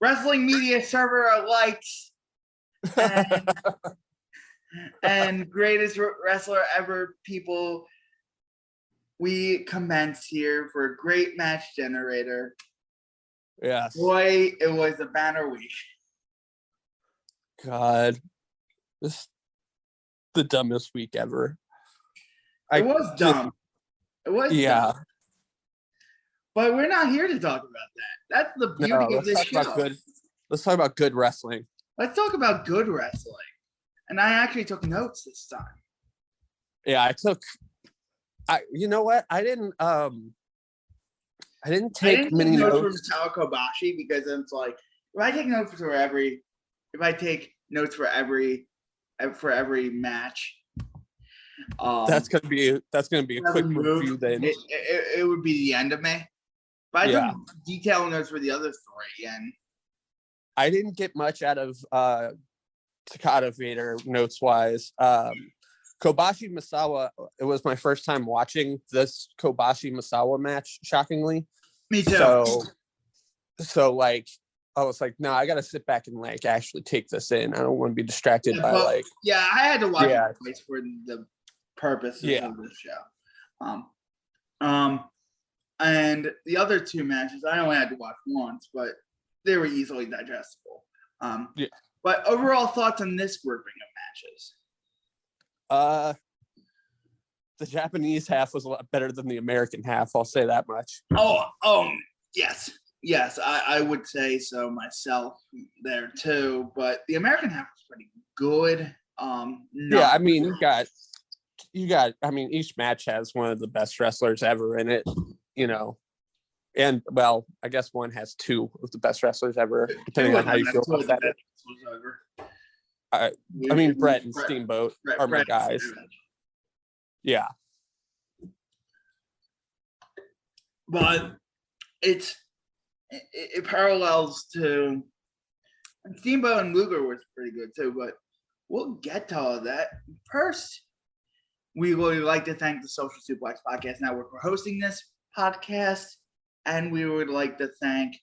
wrestling media server likes and greatest wrestler ever people. We commence here for a great match generator. Yes. Boy, it was a banner week. God, this the dumbest week ever. It was dumb. It was dumb. But we're not here to talk about that. That's the beauty of this show. Let's talk about good wrestling. Let's talk about good wrestling. And I actually took notes this time. Yeah, you know what? I didn't take many notes from Misawa Kobashi because it's like if I take notes for every match, that's gonna be a quick review. Then it would be the end of me. But I took detailed notes for the other three, and I didn't get much out of Takada Vader notes wise. Kobashi Misawa, it was my first time watching this Kobashi Misawa match, shockingly. Me too. So like I was like, no, I gotta sit back and like actually take this in. I don't want to be distracted by like I had to watch it twice for the purposes of this show. And the other two matches I only had to watch once, but they were easily digestible. But overall thoughts on this grouping of matches? The Japanese half was a lot better than the American half. I'll say that much. Yes, I would say so myself there too. But the American half was pretty good. Yeah, I mean, you got. I mean, each match has one of the best wrestlers ever in it. You know, and well, I guess one has two of the best wrestlers ever, depending on how you feel about that. I mean, Bret and Steamboat are my guys. Yeah. But it parallels to Steamboat and Luger was pretty good too, but we'll get to all of that. First, we would like to thank the Social Suplex Podcast Network for hosting this podcast, and we would like to thank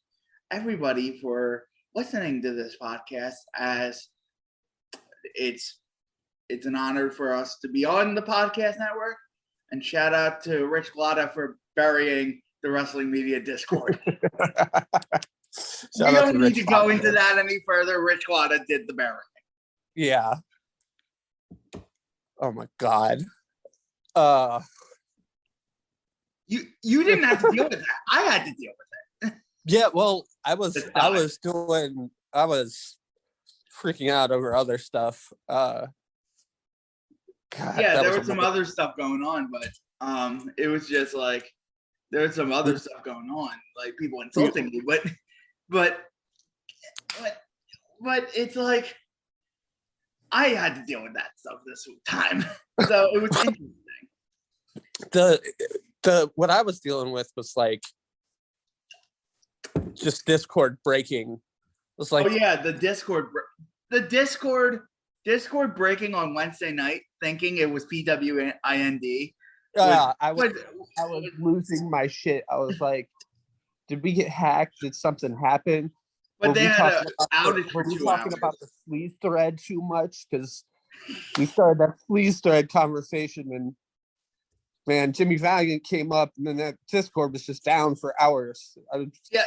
everybody for listening to this podcast, as it's an honor for us to be on the podcast network. And shout out to Rich Glotta for burying the wrestling media Discord. We don't need to go into that any further. Rich Glotta did the burying. Yeah. Oh my God. You didn't have to deal with that. I had to deal with it. Yeah, well, I was freaking out over other stuff. God, yeah, there was some other stuff going on, but it was just like there was some other stuff going on, like people insulting me, but it's like I had to deal with that stuff this time, so it was interesting. The what I was dealing with was like just Discord breaking. It was like, the Discord breaking on Wednesday night, thinking it was PWIND. I was losing my shit. I was like, did we get hacked? Did something happen? But they had an outage. Were we talking about the sleaze thread too much? Because we started that sleaze thread conversation, and man, Jimmy Valiant came up, and then that Discord was just down for hours. They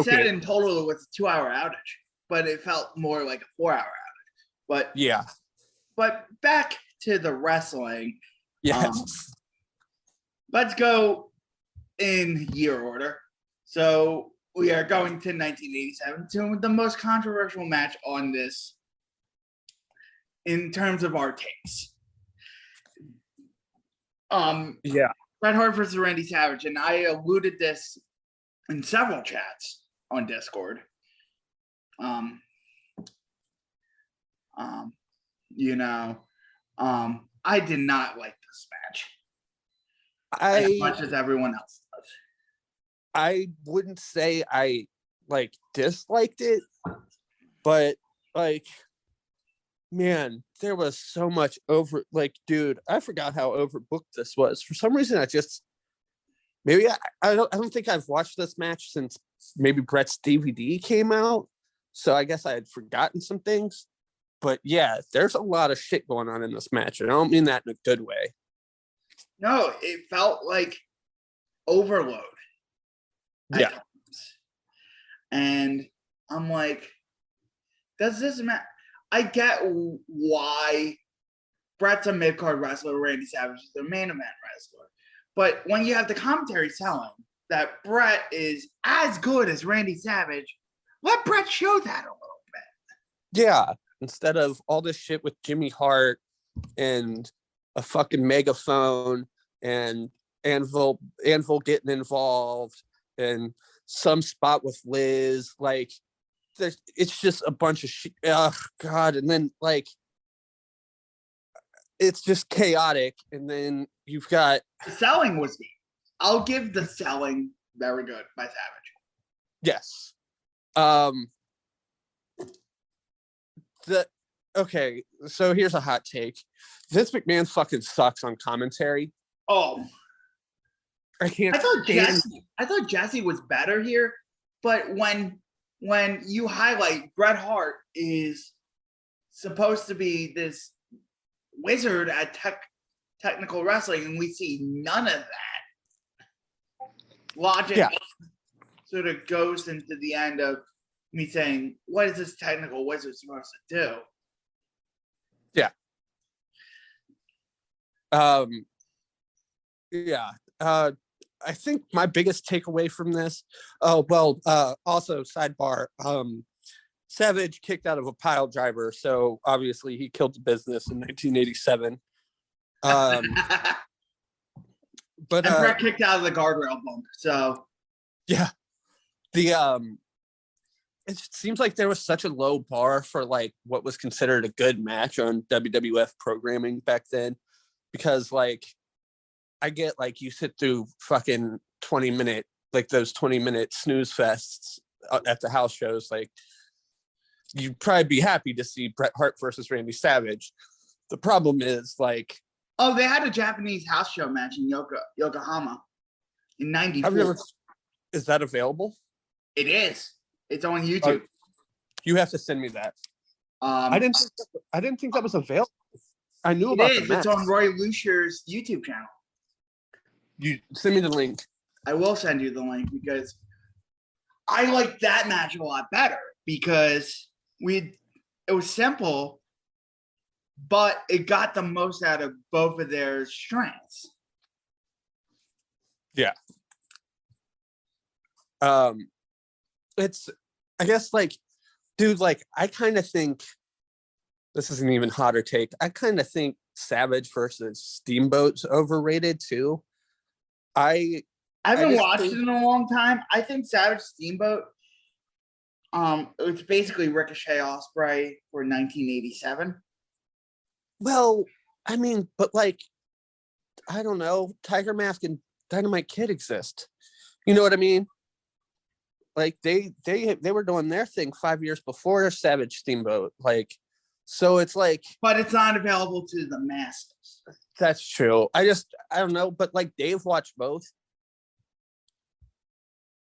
said in total it was a 2-hour outage, but it felt more like a 4-hour outage. But yeah. But back to the wrestling. Yes. Let's go in year order. So we are going to 1987 to the most controversial match on this in terms of our takes. Bret Hart versus Randy Savage, and I alluded this in several chats on Discord. I did not like this match as much as everyone else does. I wouldn't say I like disliked it, but like, man, there was so much dude, I forgot how overbooked this was. For some reason, I don't think I've watched this match since maybe Bret's DVD came out, so I guess I had forgotten some things. But yeah, there's a lot of shit going on in this match, and I don't mean that in a good way. No, it felt like overload. Yeah. And I'm like, does this matter? I get why Bret's a mid-card wrestler, Randy Savage is the main event wrestler. But when you have the commentary telling that Bret is as good as Randy Savage, let Bret show that a little bit. Yeah. Instead of all this shit with Jimmy Hart and a fucking megaphone and Anvil getting involved and some spot with Liz, like it's just a bunch of shit. Oh God. And then like it's just chaotic. And then you've got the selling was me. I'll give the selling very good by Savage. Yes. Okay, so here's a hot take. Vince McMahon fucking sucks on commentary. Oh, I can't. I thought Jesse was better here, but when you highlight Bret Hart is supposed to be this wizard at technical wrestling, and we see none of that, logic sort of goes into the end of me saying, "What is this technical wizard supposed to do?" Yeah. I think my biggest takeaway from this, also sidebar, Savage kicked out of a pile driver, so obviously he killed the business in 1987. But Bret kicked out of the guardrail bump, so yeah. It seems like there was such a low bar for like what was considered a good match on WWF programming back then, because like I get like you sit through fucking 20-minute, like those 20-minute snooze fests at the house shows, like you'd probably be happy to see Bret Hart versus Randy Savage. The problem is like, oh, they had a Japanese house show match in Yokohama in '94. Is that available? It is. It's on YouTube. You have to send me that. I didn't think that was available. I knew about it. It's on Roy Lucher's YouTube channel. You send me the link. I will send you the link because I like that match a lot better because it was simple, but it got the most out of both of their strengths. Yeah. It's, I guess, like, dude, like, I kind of think this is an even hotter take. I kind of think Savage versus Steamboat's overrated too. I haven't watched it in a long time. I think Savage Steamboat, it's basically Ricochet Ospreay for 1987. Well, I mean, but like, I don't know, Tiger Mask and Dynamite Kid exist. You know what I mean? Like they were doing their thing 5 years before Savage Steamboat. Like, so it's like, but it's not available to the masses. That's true. I don't know, but like Dave watched both.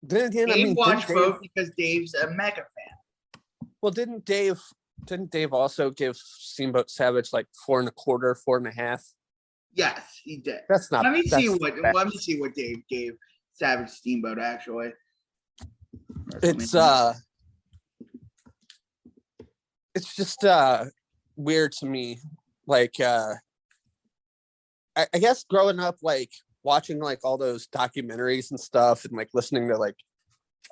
Then again, Dave watched both because Dave's a mega fan. Well, didn't Dave also give Steamboat Savage like 4.25, 4.5? Yes, he did. That's not. Let me see what Dave gave Savage Steamboat actually. It's just weird to me. Like I guess growing up, like watching like all those documentaries and stuff, and like listening to like,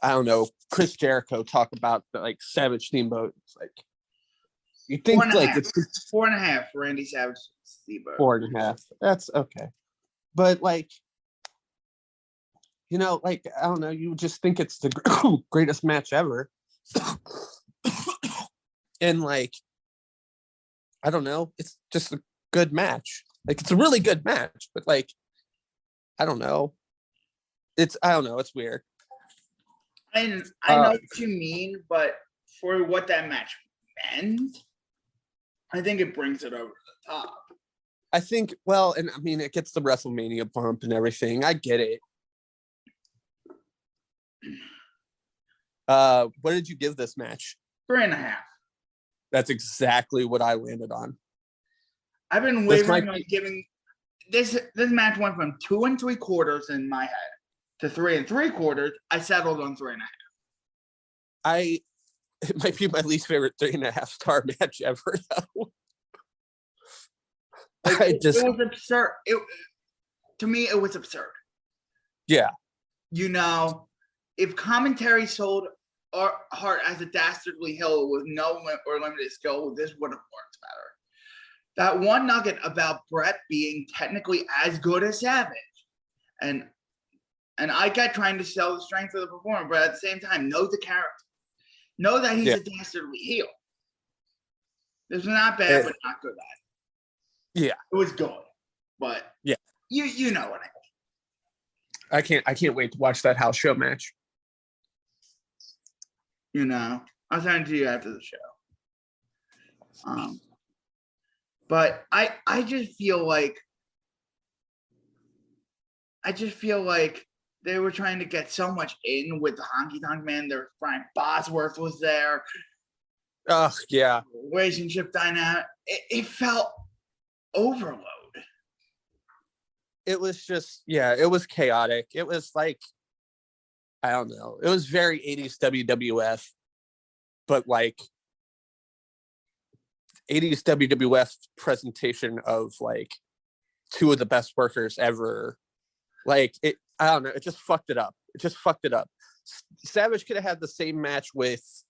I don't know, Chris Jericho talk about the, like Savage Steamboat. It's like you think like it's 4.5 for Randy Savage Steamboat. 4.5. That's okay, but like, you know, like I don't know, you just think it's the greatest match ever, and like I don't know, it's just a good match. Like it's a really good match, but like I don't know, it's weird. I know what you mean, but for what that match meant, I think it brings it over the top. I think, well, and I mean, it gets the WrestleMania bump and everything. I get it. What did you give this match? 3.5. That's exactly what I landed on. I've been wavering on giving this match went from 2 3/4 in my head to 3 3/4. I settled on 3.5. It might be my least favorite 3.5-star match ever, though. It was absurd. To me, it was absurd. Yeah. If commentary sold Hart as a dastardly heel with no or limited skill, this would have worked better. That one nugget about Bret being technically as good as Savage, and I got trying to sell the strength of the performer, but at the same time, know the character, know that he's a dastardly heel. This was not bad, but not good bad. Yeah, it was good, but yeah, you know what I mean. I can't wait to watch that house show match. I'll send it to you after the show. But I just feel like they were trying to get so much in with the Honky Tonk Man. There was Brian Bosworth was there. Oh yeah, relationship dynamic. It felt overload. It was just it was chaotic. It was like I don't know. It was very 80s WWF, but like 80s WWF presentation of like two of the best workers ever. Like I don't know. It just fucked it up. Savage could have had the same match with.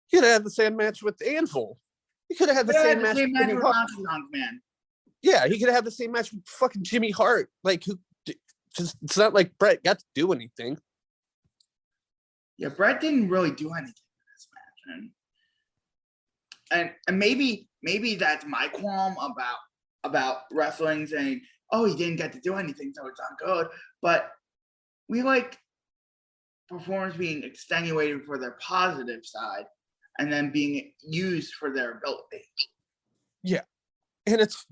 He could have had the same match with Anvil. He could have had the same match with Honky Tonk Man. Yeah, he could have had the same match with fucking Jimmy Hart. Like, who? Just it's not like Bret got to do anything. Yeah, Bret didn't really do anything in this match, and maybe that's my qualm about wrestling, saying, "Oh, he didn't get to do anything, so it's not good." But we like performers being extenuated for their positive side, and then being used for their ability. Yeah, and it's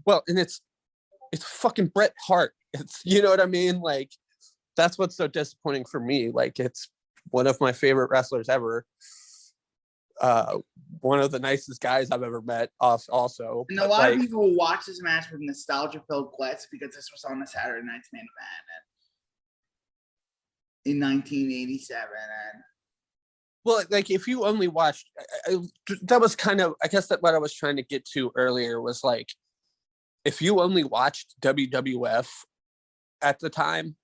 fucking Bret Hart. It's you know what I mean. Like that's what's so disappointing for me. Like it's one of my favorite wrestlers ever. One of the nicest guys I've ever met. Also, and a lot of people will watch this match with nostalgia-filled glitz because this was on the Saturday Night's Main Event in 1987. And well, like if you only watched, that was kind of I guess that what I was trying to get to earlier was like if you only watched WWF at the time.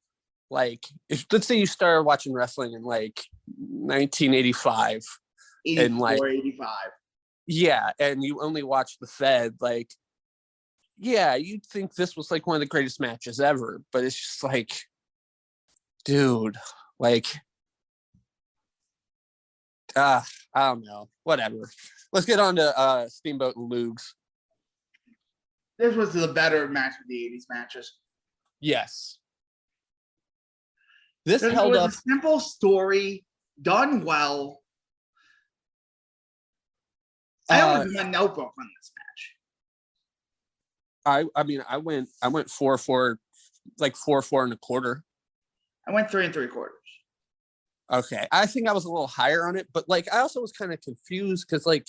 Like, let's say you started watching wrestling in like 1985 and like 85. Yeah, and you only watched the Fed, like, yeah, you'd think this was like one of the greatest matches ever, but it's just like, dude, like, I don't know, whatever. Let's get on to Steamboat and Lugs. This was the better match of the 80s matches. Yes. This held up. A simple story, done well. I almost went notebook on this match. I mean, I went 4-4, like 4-4 1/4. I went 3 3/4. Okay, I think I was a little higher on it, but like I also was kind of confused because like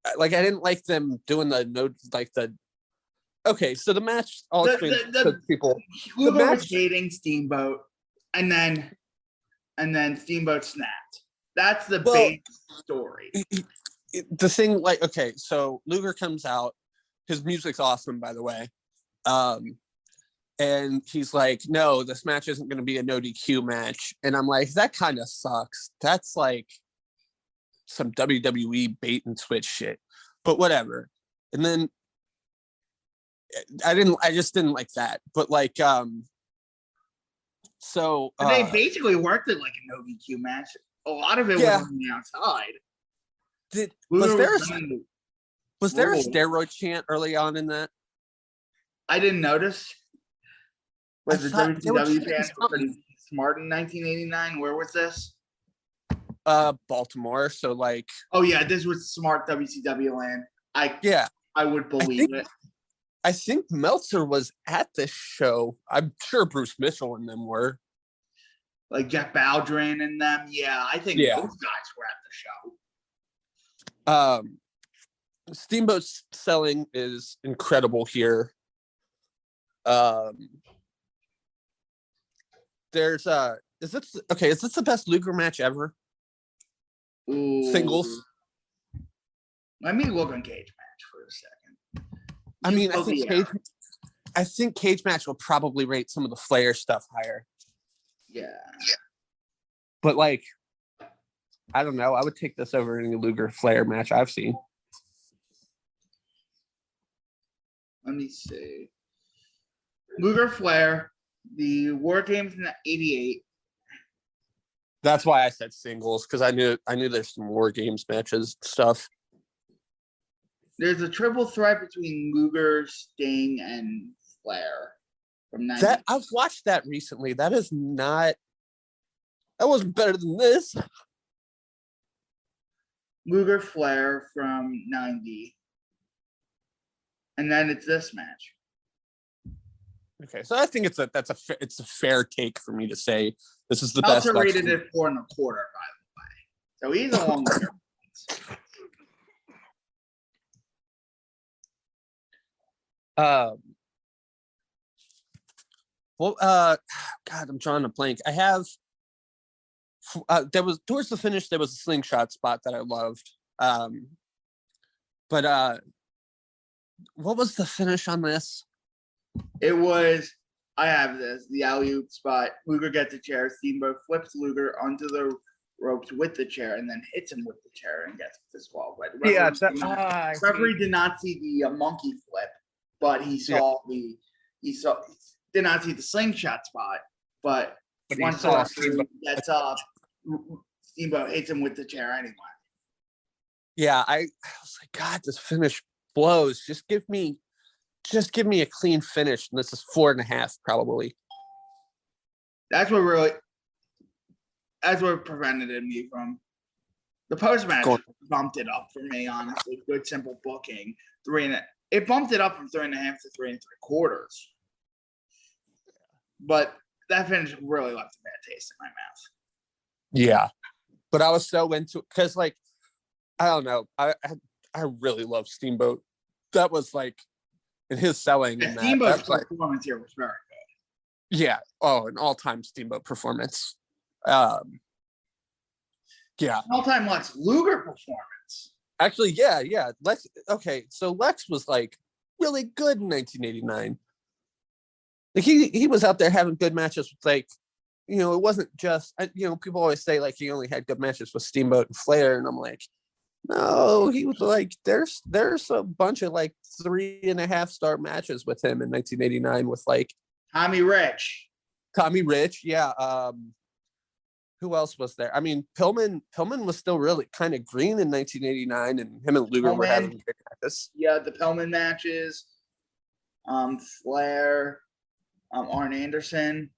I didn't like them doing the. Okay, so the match. I'll explain to people. Luger was dating Steamboat, and then Steamboat snapped. That's the big story. The thing, like, okay, so Luger comes out. His music's awesome, by the way. And he's like, "No, this match isn't going to be a no DQ match." And I'm like, "That kind of sucks. That's like some WWE bait and switch shit." But whatever. And then. I just didn't like that, but like so they basically worked it like a no DQ match. A lot of it was on the outside. Was there a steroid chant early on in that? I didn't notice. Was the WCW chant pretty smart in 1989? Where was this? Baltimore. So like, oh yeah, this was smart WCW land. I would believe it. I think Meltzer was at this show. I'm sure Bruce Mitchell and them were. like Jeff Baldwin and them. Yeah, I think Yeah. those guys were at the show. Steamboat's selling is incredible here. There's is this the best Luger match ever? Ooh. Singles. Let me look on cage match for a second. I mean, I think cage match will probably rate some of the Flair stuff higher. Yeah. But like, I don't know. I would take this over any Luger Flair match I've seen. Let me see. Luger Flair, the War Games in '88. That's why I said singles, because I knew there's some War Games matches stuff. There's a triple threat between Luger, Sting, and Flair from that. I've watched that recently. That wasn't better than this. Luger Flair from '90. And then it's this match. Okay, so I think it's a fair take for me to say this is the Meltzer best. Rated it 4.25, by the way. So he's a long way. God, I'm drawing a blank. I have there was towards the finish there was a slingshot spot that I loved. But what was the finish on this? It was, I have this, the alley-oop spot. Luger gets a chair. Steamboat flips Luger onto the ropes with the chair and then hits him with the chair and gets disqualified. Referee did not see the monkey flip, but he saw did not see the slingshot spot, but once the referee gets up, Steamboat hits him with the chair anyway. Yeah, I was like, God, this finish blows. Just give me a clean finish. And this is 4.5 probably. That's what prevented me from the post match. Bumped it up for me, honestly. Good simple booking. It bumped it up from 3.5 to 3.75. But that finish really left a bad taste in my mouth. Yeah, but I was so into it because, like, I don't know, I really love Steamboat. That was like in his selling. And Steamboat's performance here was very good. Yeah. Oh, an all-time Steamboat performance. Yeah. All-time Lex Luger performance. Actually, yeah. Lex. Okay, so Lex was like really good in 1989. Like he was out there having good matches with, like, you know, it wasn't just, you know, people always say like he only had good matches with Steamboat and Flair, and I'm like, no, he was like, there's a bunch of like 3.5-star matches with him in 1989 with like Tommy Rich, yeah. Who else was there? I mean, Pillman was still really kind of green in 1989, and him and Luger were having great matches. Yeah, the Pillman matches. Flair, Arn Anderson.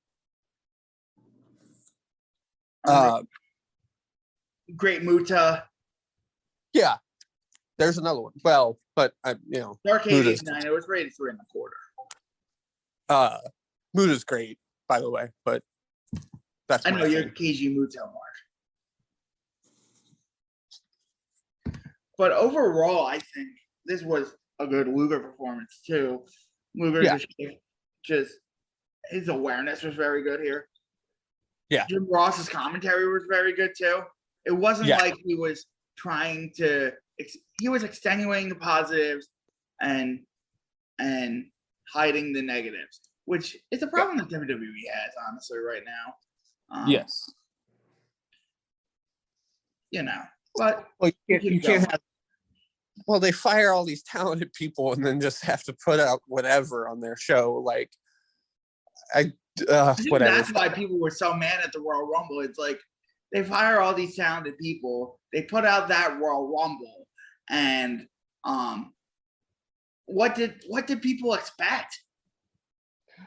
Great Muta. Yeah, there's another one. Well, but you know, Arcade 89. It was rated 3.25. Muta's great, by the way, but that's I know you're KG Muta mark. But overall, I think this was a good Luger performance too. Luger just his awareness was very good here. Yeah. Jim Ross's commentary was very good too. It wasn't like he was trying to, he was extenuating the positives and hiding the negatives, which is a problem that WWE has, honestly, right now. Yes. You know, but you can't have, well, they fire all these talented people and then just have to put out whatever on their show. Like, whatever. That's why people were so mad at the Royal Rumble. It's like they fire all these talented people. They put out that Royal Rumble, and what did people expect?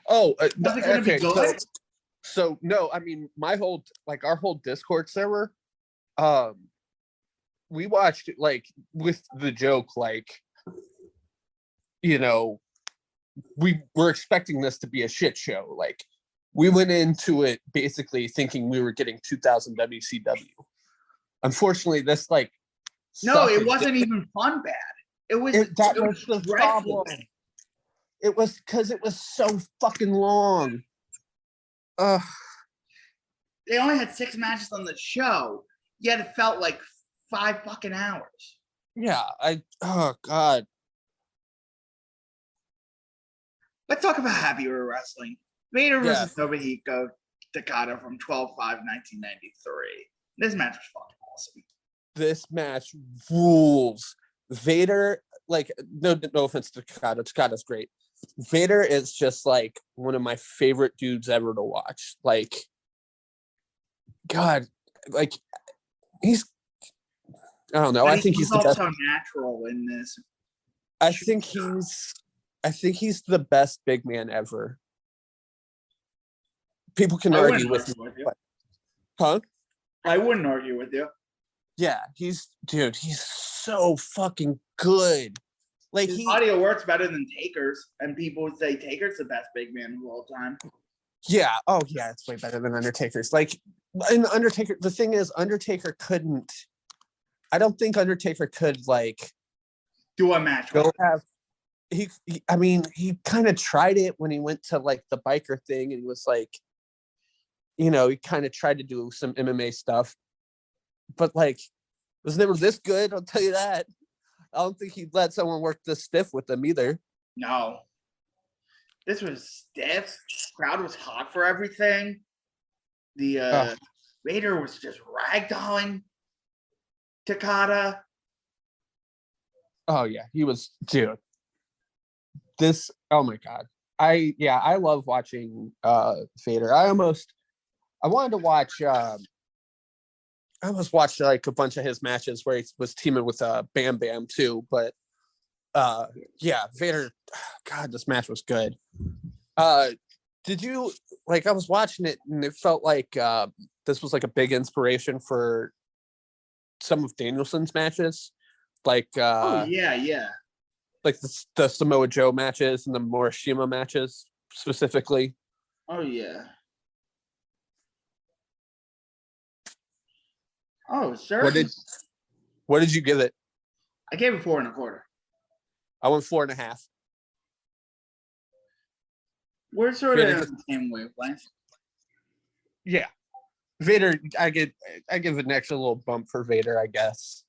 Oh, was it going to be good? So no, I mean, our whole Discord server, we watched it like with the joke, like, you know, we were expecting this to be a shit show. Like, we went into it basically thinking we were getting 2000 WCW. Unfortunately, this like No, stuff it is wasn't even fun bad. It was that it was the dreadful. problem. It was because it was so fucking long. They only had 6 matches on the show, yet it felt like 5 fucking hours. Yeah, oh god. Let's talk about happier wrestling. Vader Yeah. versus Nobuhiko Takada from 12/5/1993. This match was fucking awesome. This match rules. Vader, like, no offense to Takada. Takada's great. Vader is just like one of my favorite dudes ever to watch. Like, God, like he's, I don't know. I think he's the best. So natural in this. I think he's the best big man ever. People can argue with you. Huh? I wouldn't argue with you. Yeah, he's so fucking good. Like his audio works better than Taker's, and people would say Taker's the best big man of all time. Yeah. Oh yeah, it's way better than Undertaker's. Like, in Undertaker, the thing is, Undertaker couldn't. I don't think Undertaker could like do a match. Go have. I mean, he kind of tried it when he went to like the biker thing, and was like, he kind of tried to do some MMA stuff, but like, it was never this good. I'll tell you that. I don't think he'd let someone work this stiff with them either. No. This was stiff. Crowd was hot for everything. The Vader was just ragdolling Takada. Oh yeah, he was, dude. This, oh my god. I love watching Vader. I wanted to watch I almost watched like a bunch of his matches where he was teaming with Bam Bam too, but yeah, Vader, god, this match was good. Did you like, I was watching it and it felt like this was like a big inspiration for some of Danielson's matches, like oh yeah, like the Samoa Joe matches and the Morishima matches specifically. Oh yeah. Oh, sure. What did you give it? I gave it 4 1/4. I went 4.5. We're sort of on the same wavelength. Yeah. Vader, I give an extra little bump for Vader, I guess.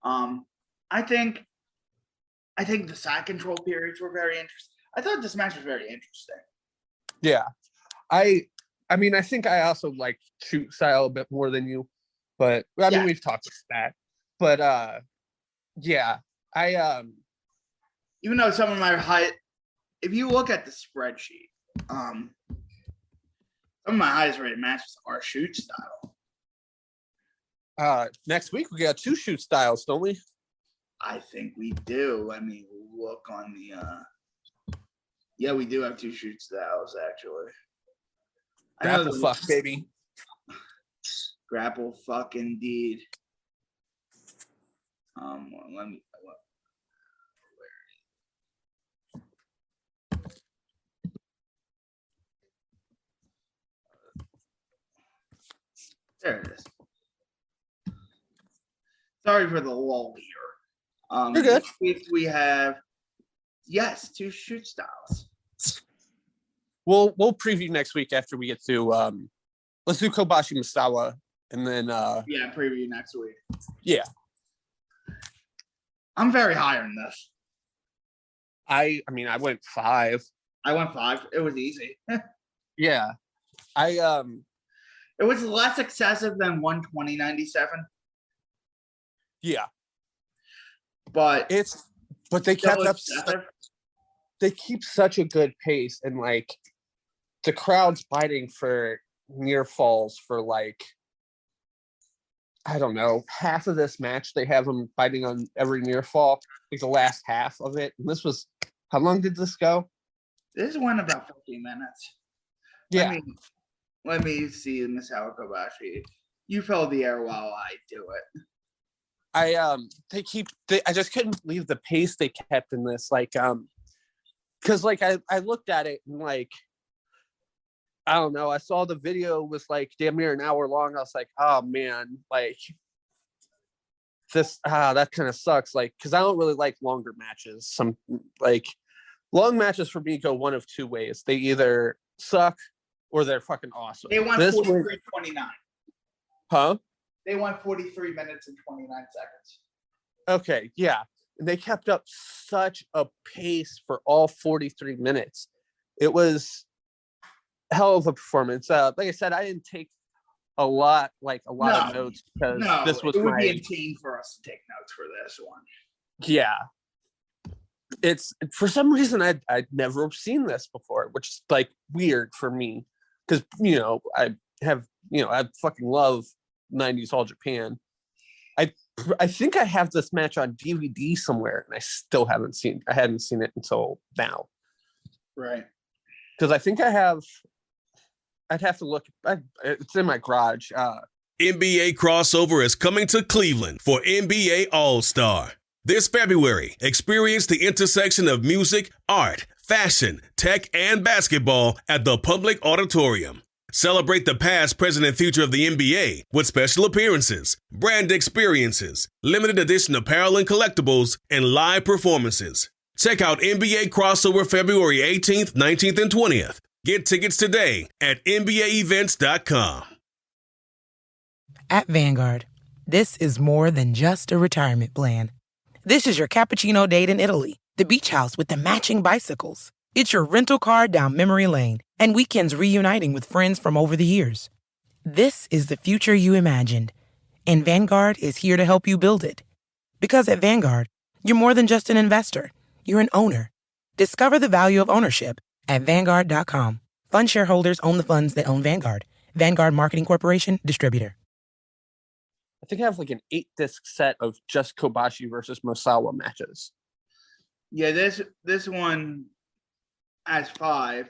I think the side control periods were very interesting. I thought this match was very interesting. Yeah. I mean, I think I also like shoot style a bit more than you, but I mean, we've talked about that. But yeah, even though some of my if you look at the spreadsheet, some of my highest rated matches are shoot style. Next week we got 2 shoot styles, don't we? I think we do. Let me look on the yeah, we do have 2 shoot styles actually. Grapple fuck, baby. Grapple fuck indeed. Let me. There it is. Sorry for the lull here. You're good. Next week we have 2 shoot styles. We'll preview next week after we get to let's do Kobashi Misawa and then preview next week. Yeah. I'm very high on this. I mean I went 5. I went 5. It was easy. Yeah. It was less excessive than 120.97. Yeah. But they kept up. They keep such a good pace, and like the crowd's fighting for near falls for like, I don't know, half of this match. They have them fighting on every near fall, like the last half of it. And this was, how long did this go? This went about 15 minutes. Yeah. Let me see, Misawa Kobashi. You fill the air while I do it. I just couldn't believe the pace they kept in this. Like because like I looked at it and like I don't know, I saw the video was like damn near an hour long. I was like, oh man, like this that kind of sucks. Like, because I don't really like longer matches. Some like long matches for me go one of two ways. They either suck or they're fucking awesome. They went 43-29. Huh? They went 43 minutes and 29 seconds. Okay, yeah. And they kept up such a pace for all 43 minutes. It was a hell of a performance. Like I said, I didn't take a lot of notes because this was it would be insane for us to take notes for this one. Yeah. It's for some reason I'd never seen this before, which is like weird for me because I fucking love 90s All Japan. I think I have this match on DVD somewhere and I hadn't seen it until now. Right. Because I think I'd have to look. It's in my garage. NBA Crossover is coming to Cleveland for NBA All-Star. This February, experience the intersection of music, art, fashion, tech, and basketball at the Public Auditorium. Celebrate the past, present, and future of the NBA with special appearances, brand experiences, limited edition apparel and collectibles, and live performances. Check out NBA Crossover February 18th, 19th, and 20th. Get tickets today at NBAEvents.com. At Vanguard, this is more than just a retirement plan. This is your cappuccino date in Italy, the beach house with the matching bicycles. It's your rental car down memory lane and weekends reuniting with friends from over the years. This is the future you imagined, and Vanguard is here to help you build it. Because at Vanguard, you're more than just an investor. You're an owner. Discover the value of ownership at Vanguard.com. Fund shareholders own the funds that own Vanguard. Vanguard Marketing Corporation, distributor. I think I have like an 8-disc set of just Kobashi versus Misawa matches. Yeah, this one has 5.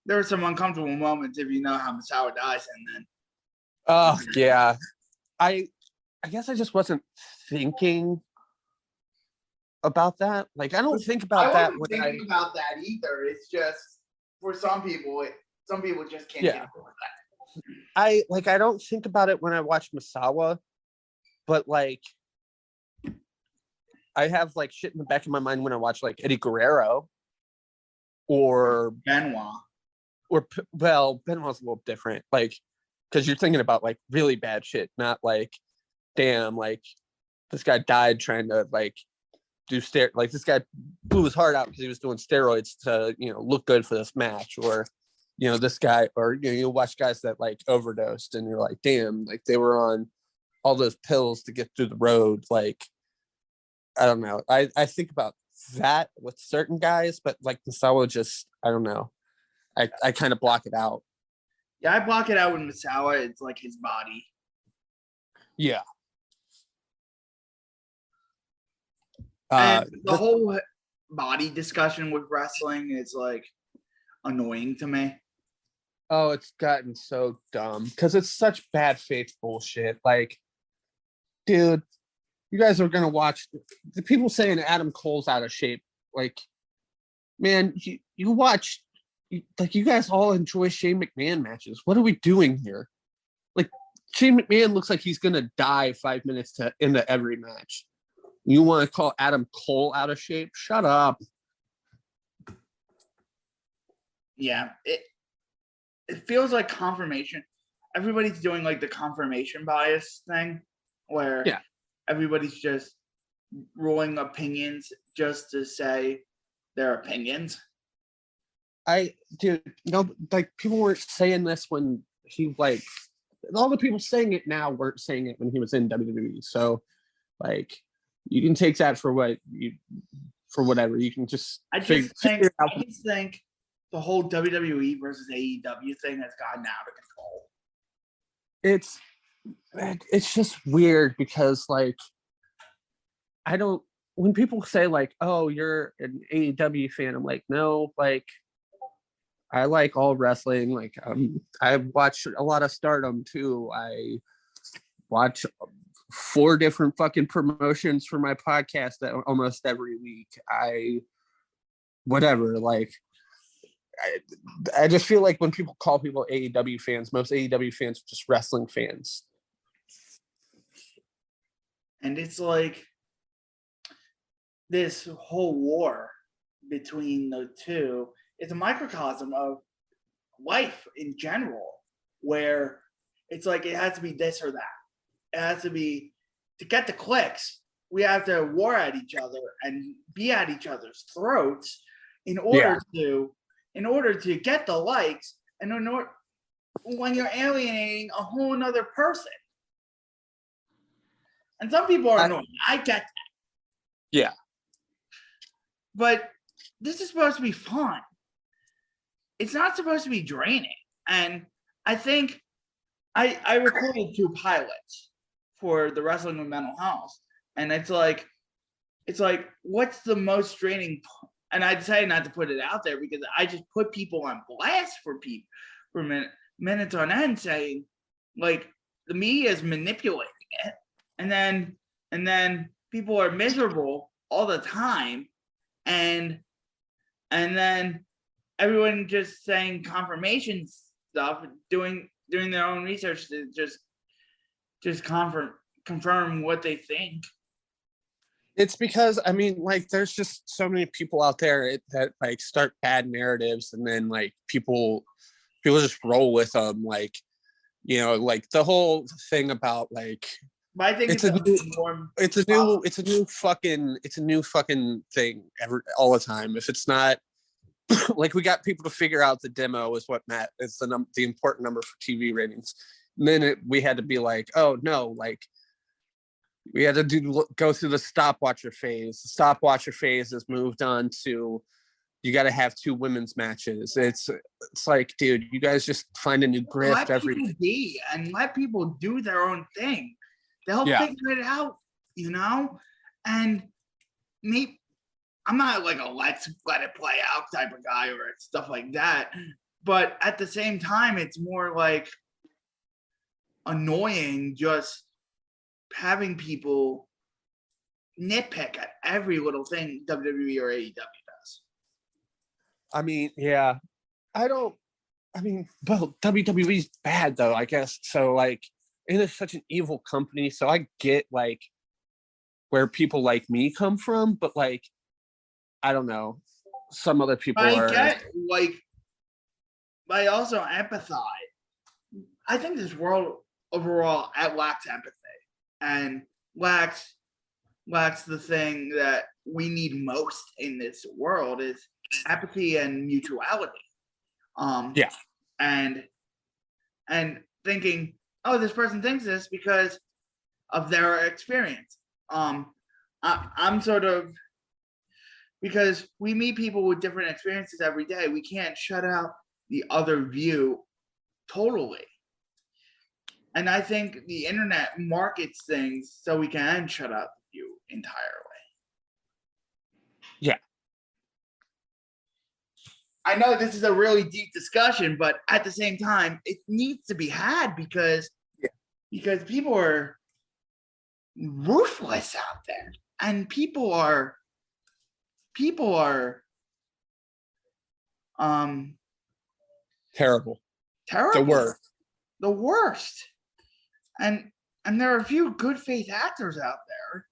There were some uncomfortable moments if you know how Misawa dies in then. Oh yeah. I guess I just wasn't thinking about that. Like I don't think about that when I thinking about that either. It's just for some people just can't get over that. I don't think about it when I watch Misawa, but like I have like shit in the back of my mind when I watch like Eddie Guerrero or Benoit. Benoit's a little different, like because you're thinking about like really bad shit, not like damn, like this guy died trying to like do like this guy blew his heart out because he was doing steroids to look good for this match, or this guy, or you watch guys that like overdosed and you're like damn, like they were on all those pills to get through the road. Like I don't know, I think about that with certain guys, but like Misawa, just I don't know, I kind of block it out. Yeah, I block it out with Misawa. It's like his body. Yeah. And the whole body discussion with wrestling is like annoying to me. Oh, it's gotten so dumb because it's such bad faith bullshit. Like, dude, you guys are gonna watch the people saying Adam Cole's out of shape. Like, man, you watch, like, you guys all enjoy Shane McMahon matches. What are we doing here? Like, Shane McMahon looks like he's gonna die 5 minutes into every match. You want to call Adam Cole out of shape? Shut up. Yeah, it feels like confirmation. Everybody's doing like the confirmation bias thing where everybody's just ruling opinions just to say their opinions. Like people weren't saying this when he like all the people saying it now weren't saying it when he was in WWE. So like you can take that for whatever. You can just I just think the whole WWE versus AEW thing has gotten out of control. It's just weird because like when people say like, oh, you're an AEW fan, I'm like, no, like I like all wrestling. Like I watch a lot of Stardom too. I watch 4 different fucking promotions for my podcast almost every week. I whatever. Like, I just feel like when people call people AEW fans, most AEW fans are just wrestling fans. And it's like this whole war between the two is a microcosm of life in general, where it's like it has to be this or that. It has to be, to get the clicks, we have to war at each other and be at each other's throats in order to get the likes, and when you're alienating a whole another person. And some people are annoying. I get that. Yeah. But this is supposed to be fun. It's not supposed to be draining. And I think I recorded 2 pilots for the Wrestling with Mental Health. And it's like, what's the most draining? And I decided not to put it out there because I just put people on blast for minutes on end, saying, like, the media is manipulating it. And then people are miserable all the time. And then everyone just saying confirmation stuff, doing their own research to just confirm what they think. It's because, I mean, like, there's just so many people out there that like start bad narratives, and then like people just roll with them. Like, you know, like the whole thing about like, but I think it's a new fucking thing all the time. If it's not like, we got people to figure out the demo is what is the important number for TV ratings. And then we had to be like, oh no, like we had to go through the stopwatcher phase. The stopwatcher phase has moved on to, you got to have 2 women's matches. It's like, dude, you guys just find a new grift every day and let people do their own thing. They'll figure it out, you know? And me, I'm not like a let's let it play out type of guy or stuff like that. But at the same time, it's more like annoying just having people nitpick at every little thing WWE or AEW does. I mean, yeah. Well, WWE's bad though, I guess. So like, it is such an evil company. So I get like where people like me come from, but like, I don't know. Some other people I also empathize. I think this world overall lacks empathy and lacks the thing that we need most in this world is empathy and mutuality. And thinking, oh, this person thinks this because of their experience. I'm sort of, because we meet people with different experiences every day, we can't shut out the other view totally. And I think the internet markets things so we can shut out the view entirely. Yeah. I know this is a really deep discussion, but at the same time, it needs to be had because people are ruthless out there, and people are terrible. The worst. And there are a few good faith actors out there.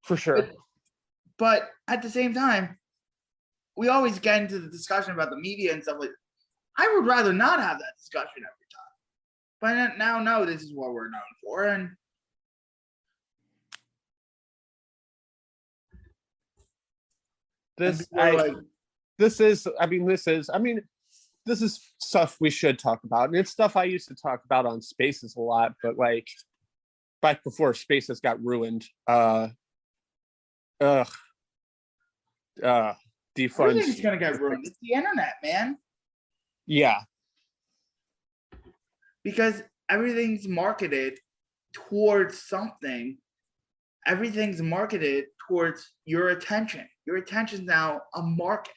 For sure. But at the same time, we always get into the discussion about the media and stuff like that. I would rather not have that discussion every time. But now know this is what we're known for. And this is stuff we should talk about. And it's stuff I used to talk about on Spaces a lot, but like back before Spaces got ruined. Defund. Everything's gonna get ruined. It's the internet, man. Yeah. Because everything's marketed towards something. Everything's marketed towards your attention. Your attention's now a market.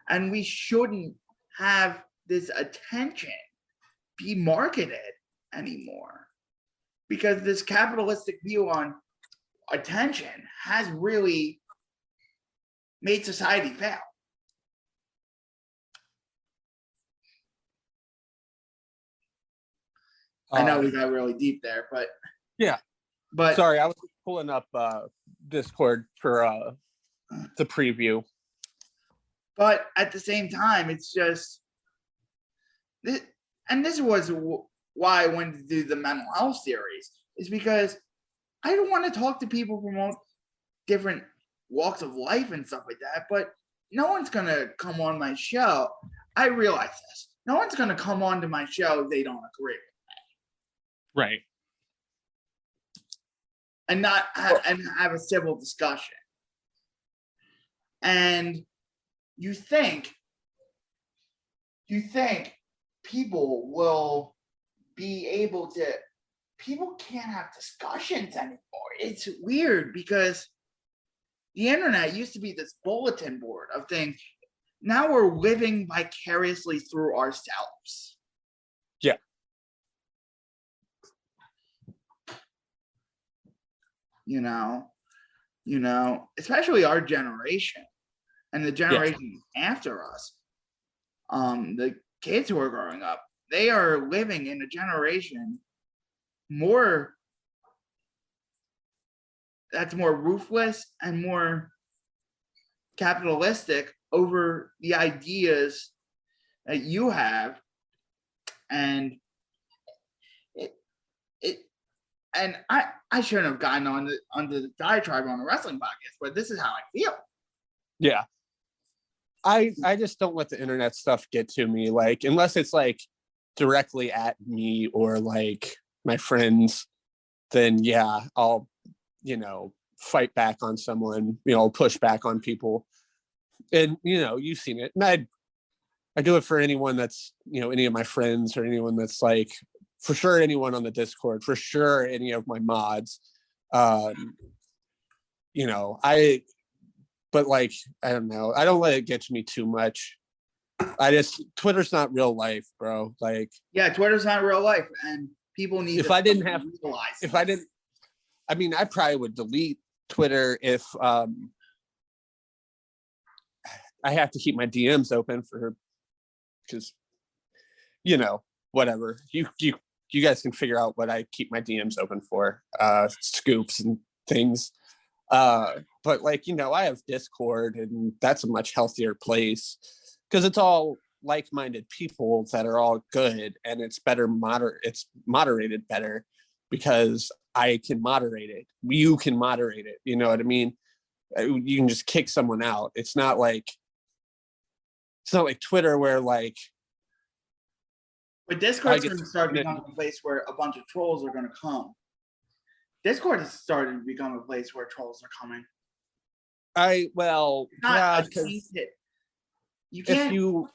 And we shouldn't have this attention be marketed anymore. Because this capitalistic view on attention has really made society fail. I know we got really deep there, but yeah. But sorry, I was pulling up Discord for the preview. But at the same time, it's just this, and this was why I wanted to do the mental health series, is because I don't want to talk to people from all different walks of life and stuff like that, but no one's going to come on my show. I realize this. No one's going to come on to my show if they don't agree with me. Right. And not have a civil discussion. And you think people will be able to, people can't have discussions anymore. It's weird because the internet used to be this bulletin board of things. Now we're living vicariously through ourselves. Yeah. You know, especially our generation and the generation after us. The kids who are growing up, they are living in a generation that's more ruthless and more capitalistic over the ideas that you have, and I shouldn't have gotten onto the diatribe on a wrestling podcast, but this is how I feel. Yeah. I just don't let the internet stuff get to me, like, unless it's like directly at me or like my friends, then yeah, I'll, fight back on someone, push back on people. And, you've seen it. And I do it for anyone that's, any of my friends or anyone that's like, for sure, anyone on the Discord, for sure, any of my mods, but like, I don't know. I don't let it get to me too much. Twitter's not real life, bro. Like, yeah, Twitter's not real life, and people need. I probably would delete Twitter if I have to keep my DMs open because whatever you guys can figure out what I keep my DMs open for, scoops and things. But like, I have Discord, and that's a much healthier place because it's all like-minded people that are all good, and it's better it's moderated better because I can moderate it. You can moderate it. You know what I mean? You can just kick someone out. It's not like Twitter where like. But Discord's going to start becoming a place where a bunch of trolls are going to come. Discord has started to become a place where trolls are coming. You can't.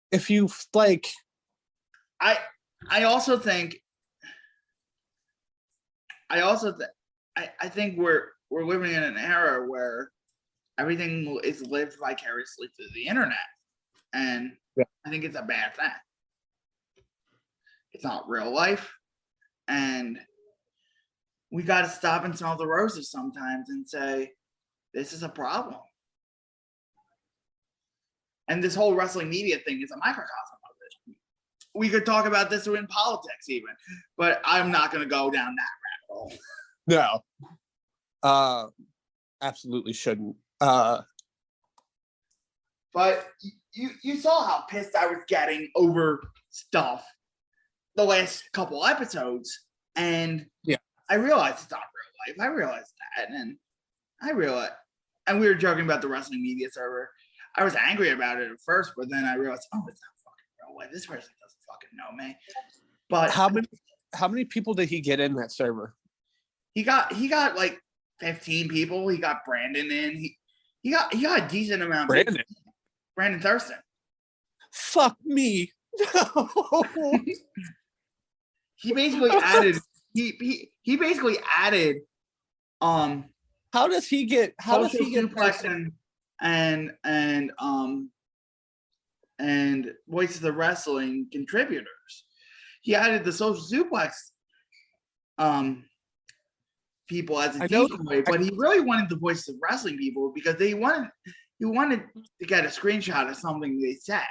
If you like, I think we're living in an era where everything is lived vicariously through the internet, and I think it's a bad thing. It's not real life, and we got to stop and smell the roses sometimes and say, this is a problem. And this whole wrestling media thing is a microcosm of it. We could talk about this in politics even, but I'm not going to go down that rabbit hole. No. Absolutely shouldn't. But you saw how pissed I was getting over stuff the last couple episodes, and I realized it's not real life. I realized that, and we were joking about the wrestling media server. I was angry about it at first, but then I realized, it's not fucking real life. This person doesn't fucking know me. But how many people did he get in that server? He got like 15 people. He got Brandon in. He got a decent amount. Brandon Thurston. Fuck me. No. He basically added. He basically added. How does he get? How does he get? Suplex and Voice of the Wrestling contributors. He added the Social Suplex people as a I know- decoy, but he really wanted to voice the wrestling people because he wanted to get a screenshot of something they said.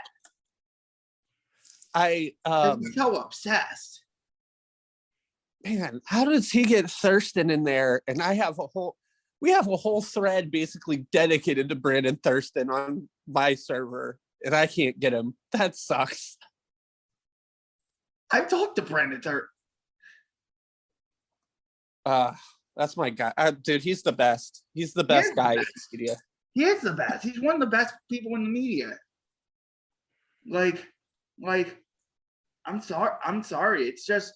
He's so obsessed. Man, how does he get Thurston in there? And we have a whole thread basically dedicated to Brandon Thurston on my server, and I can't get him. That sucks. I've talked to Brandon Thurston. That's my guy. Dude, he's the best. He's the best guy in the media. He is the best. He's one of the best people in the media. Like, I'm sorry. It's just,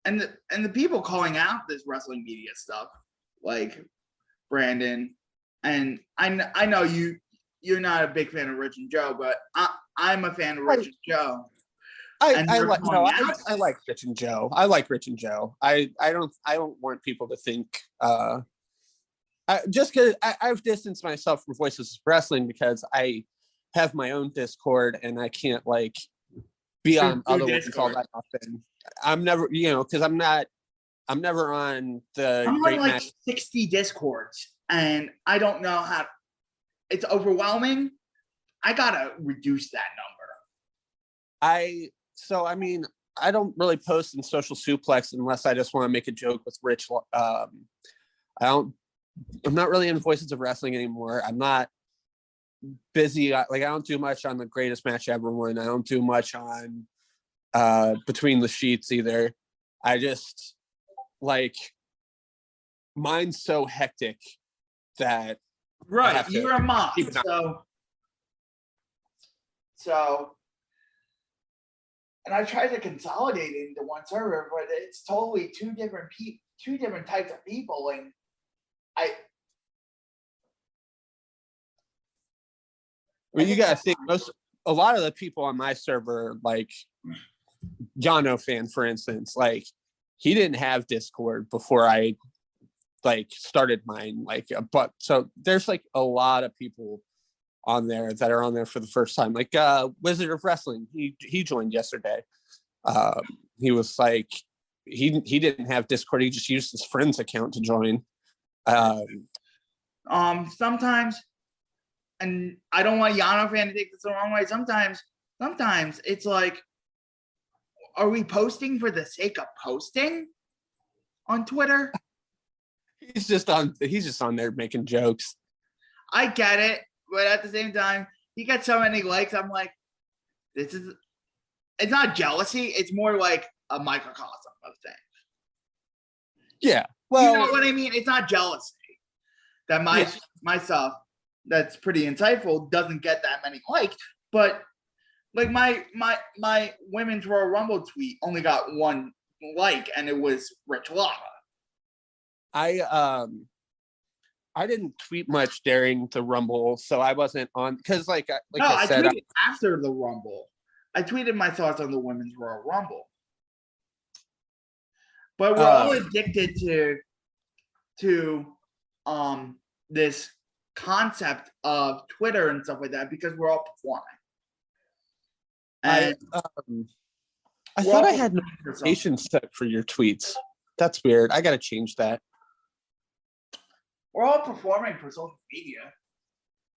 and the people calling out this wrestling media stuff, like Brandon, and I know you're not a big fan of Rich and Joe, but I'm a fan of Rich and Joe. I like Rich and Joe. I like Rich and Joe. I don't want people to think just because I've distanced myself from Voices of Wrestling because I have my own Discord and I can't like be on other ones all that often. I'm never, because I'm never on the. I'm on like 60 Discords, and I don't know how. It's overwhelming. I gotta reduce that number. I don't really post in Social Suplex unless I just want to make a joke with Rich. I'm not really in Voices of Wrestling anymore. I'm not busy. I don't do much on the Greatest Match Ever one. I don't do much on Between the Sheets either. I just mine's so hectic that right. You're a mom, so. And I tried to consolidate it into one server, but it's totally two different types of people, and Well, you gotta think a lot of the people on my server, like Yano fan, for instance, like he didn't have Discord before I started mine. But so there's like a lot of people on there that are on there for the first time. Like Wizard of Wrestling, he joined yesterday. He was like he didn't have Discord, he just used his friend's account to join. Sometimes, and I don't want Yano fan to take this the wrong way, sometimes it's like, are we posting for the sake of posting on Twitter? He's just on there making jokes. I get it, but at the same time, he got so many likes. I'm like, it's not jealousy. It's more like a microcosm of things. Yeah. Well, you know what I mean? It's not jealousy that my stuff that's pretty insightful doesn't get that many likes, but like my Women's Royal Rumble tweet only got one like, and it was Rich Lava. I didn't tweet much during the Rumble, so I wasn't on because I said, tweeted after the Rumble. I tweeted my thoughts on the Women's Royal Rumble. But we're all addicted to this concept of Twitter and stuff like that because we're all performing. And I thought I had notifications set for your tweets. That's weird. I gotta change that. We're all performing for social media.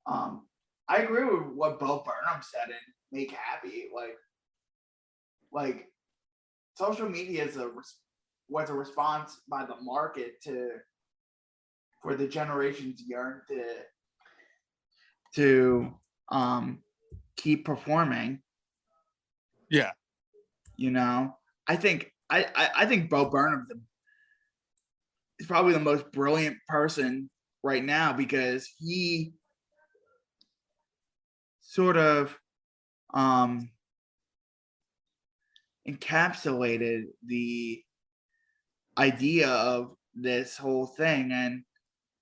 I agree with what Bo Burnham said in Make Happy. Like social media was a response by the market for the generations yearn to keep performing. Yeah. I think Bo Burnham is probably the most brilliant person right now because he sort of encapsulated the idea of this whole thing. And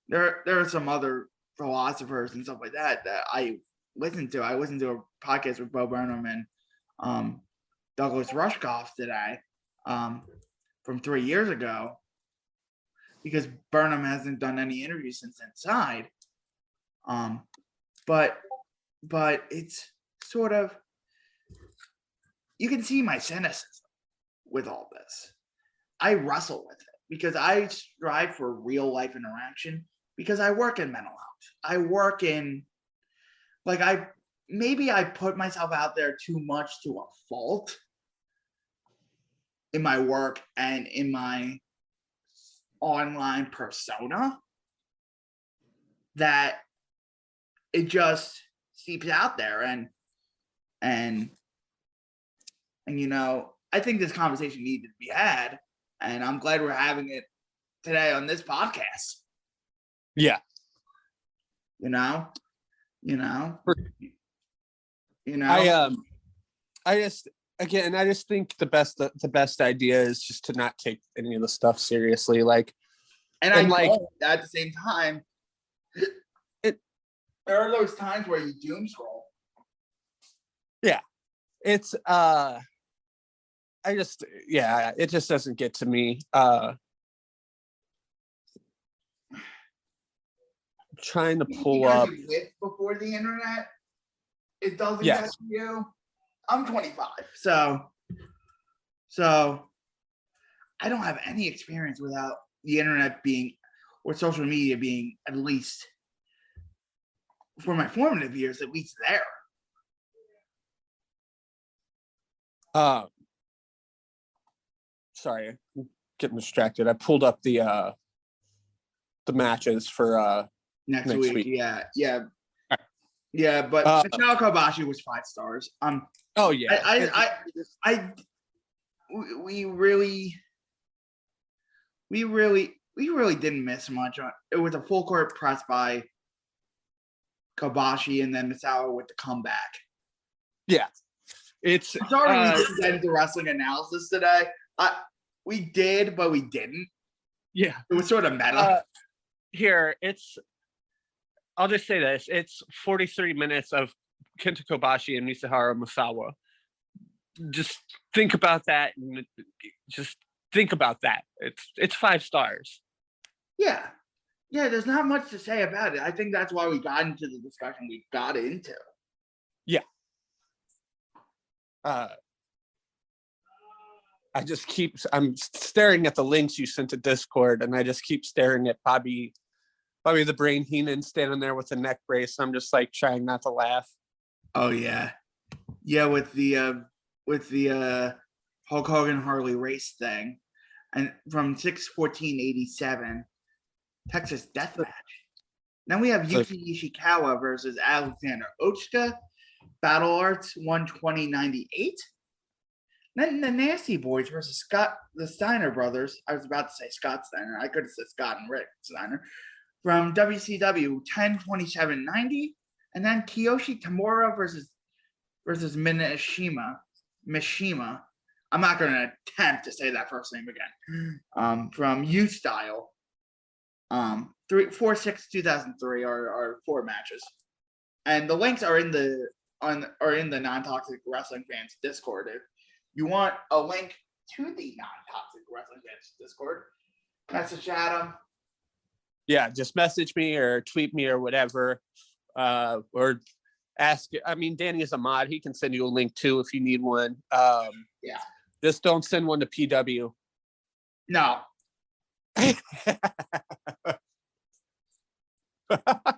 there are some other philosophers and stuff like that I listened to. I listened to a podcast with Bo Burnham and Douglas Rushkoff today from 3 years ago because Burnham hasn't done any interviews since Inside. But it's sort of, you can see my cynicism with all this. I wrestle with it. because I strive for real life interaction because I work in mental health. I work in like I put myself out there too much to a fault in my work and in my online persona that it just seeps out there and I think this conversation needed to be had, and I'm glad we're having it today on this podcast. Yeah. I just think the best idea is just to not take any of the stuff seriously. Like, and I like at the same time, there are those times where you doom scroll. Yeah, it's it just doesn't get to me. Trying to pull up before the internet. It doesn't yes. get to you. I'm 25, so I don't have any experience without the internet being or social media being, at least for my formative years, at least there. Sorry, I'm getting distracted. I pulled up the matches for next week. Yeah. But Misawa Kobashi was 5 stars. Oh yeah. We really didn't miss much. It was a full court press by Kobashi and then Misawa with the comeback. Yeah. It's sorry we didn't get into wrestling analysis today. We did, but we didn't. Yeah. It was sort of meta. I'll just say this. It's 43 minutes of Kenta Kobashi and Mitsuharu Misawa. Just think about that. It's 5 stars. Yeah. There's not much to say about it. I think that's why we got into the discussion we got into. Yeah. I'm staring at the links you sent to Discord, and I just keep staring at Bobby the Brain Heenan standing there with a neck brace. I'm just like trying not to laugh. Oh yeah. With the Hulk Hogan Harley race thing, and from 6/14/87, Texas Death Match. Then we have Yuki Ishikawa versus Alexander Ochka, Battle Arts 120/98. Then the Nasty Boys versus the Steiner brothers. I was about to say Scott Steiner. I could have said Scott and Rick Steiner. From WCW 10/27/90. And then Kiyoshi Tamura versus Mishima. I'm not going to attempt to say that first name again. From U Style. 4/6/2003 are 4 matches. And the links are in the Non-Toxic Wrestling Fans Discord. If you want a link to the Non-Toxic Wrestling Fans Discord, message Adam. Yeah, just message me or tweet me or whatever. Or ask. I mean, Danny is a mod. He can send you a link too if you need one. Yeah. Just don't send one to PW. No.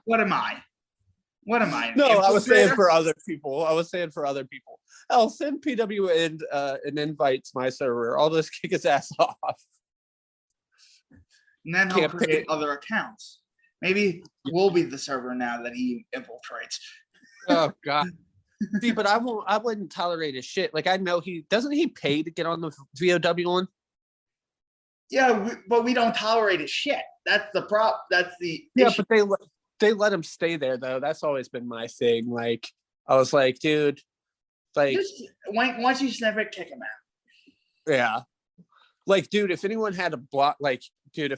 What am I? No, I was saying for other people. I'll send PW an invite to my server. I'll just kick his ass off. And then he'll create other accounts. Maybe we'll be the server now that he infiltrates. Oh God. See, but I wouldn't tolerate his shit. Like, I know he pay to get on the VOW one? Yeah, but we don't tolerate his shit. That's the prop. That's the issue. But they let him stay there though. That's always been my thing. Like, I was like, dude, like, once you sniff it, kick him out. Yeah. Like, dude, if anyone had to block, like, dude,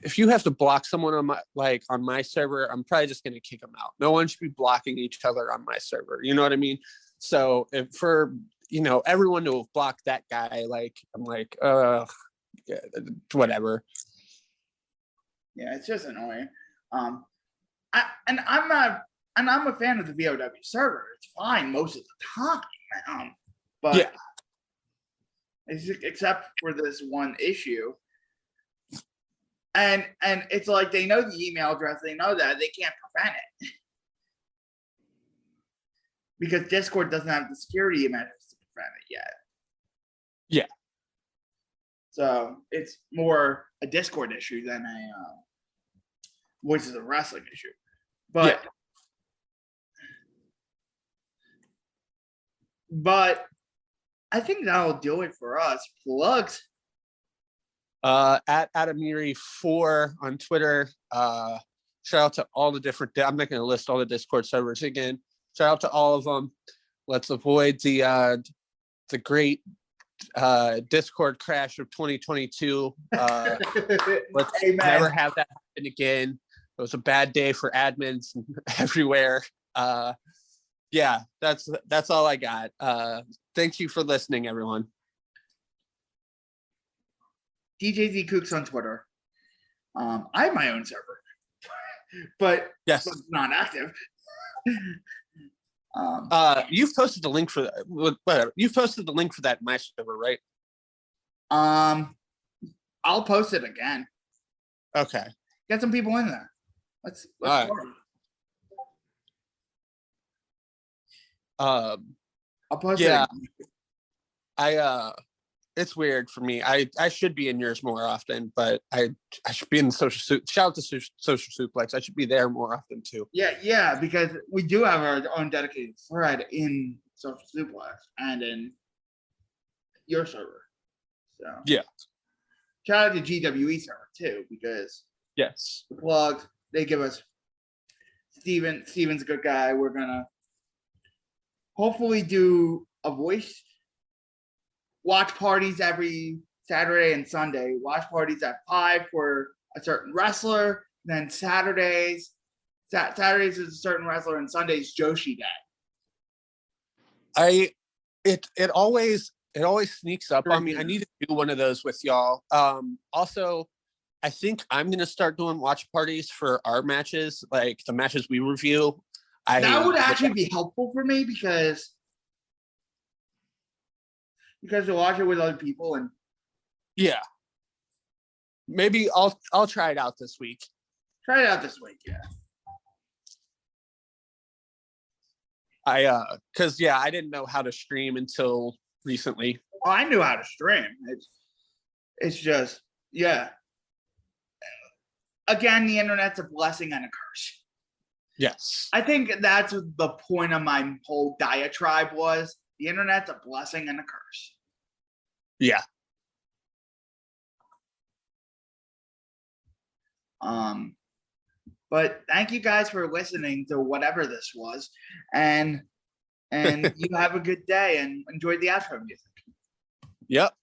if you have to block someone on my server, I'm probably just gonna kick them out. No one should be blocking each other on my server. You know what I mean? So for everyone to have blocked that guy, like, I'm like, yeah, whatever. Yeah, it's just annoying. I'm a fan of the VOW server. It's fine most of the time. But yeah. except for this one issue, And it's like they know the email address, they know that they can't prevent it. Because Discord doesn't have the security measures to prevent it yet. Yeah. So it's more a Discord issue than a Voices of Wrestling issue. But I think that'll do it for us. Plugs. At Adamiri4 on Twitter. Shout out to all the different. I'm not going to list all the Discord servers again. Shout out to all of them. Let's avoid the great Discord crash of 2022. Let's never have that happen again. It was a bad day for admins everywhere. Yeah, that's all I got. Thank you for listening, everyone. DJZ Kooks on Twitter. I have my own server, but yes, it's not active. You've posted the link for whatever. You've posted the link for that in my server, right? I'll post it again. Okay. Get some people in there. Let's right. I'll post it again. It's weird for me. I should be in yours more often, but I should be in the social. Shout out to Social Suplex. I should be there more often too. Yeah, because we do have our own dedicated thread in Social Suplex and in your server. So yeah, shout out to GWE server too, because yes, the plugs they give us. Steven's a good guy. We're gonna hopefully do a voice. Watch parties every Saturday and Sunday. Watch parties at 5 for a certain wrestler. Then Saturdays is a certain wrestler, and Sundays Joshi Day. It always sneaks up on me. I need to do one of those with y'all. Also, I think I'm gonna start doing watch parties for our matches, like the matches we review. That would actually be helpful for me because to watch it with other people and yeah, maybe I'll try it out this week. Try it out this week, yeah. I didn't know how to stream until recently. Oh, I knew how to stream. It's just yeah. Again, the internet's a blessing and a curse. Yes. I think that's the point of my whole diatribe was. The internet's a blessing and a curse. Yeah. But thank you guys for listening to whatever this was. And you have a good day and enjoy the outro music. Yep.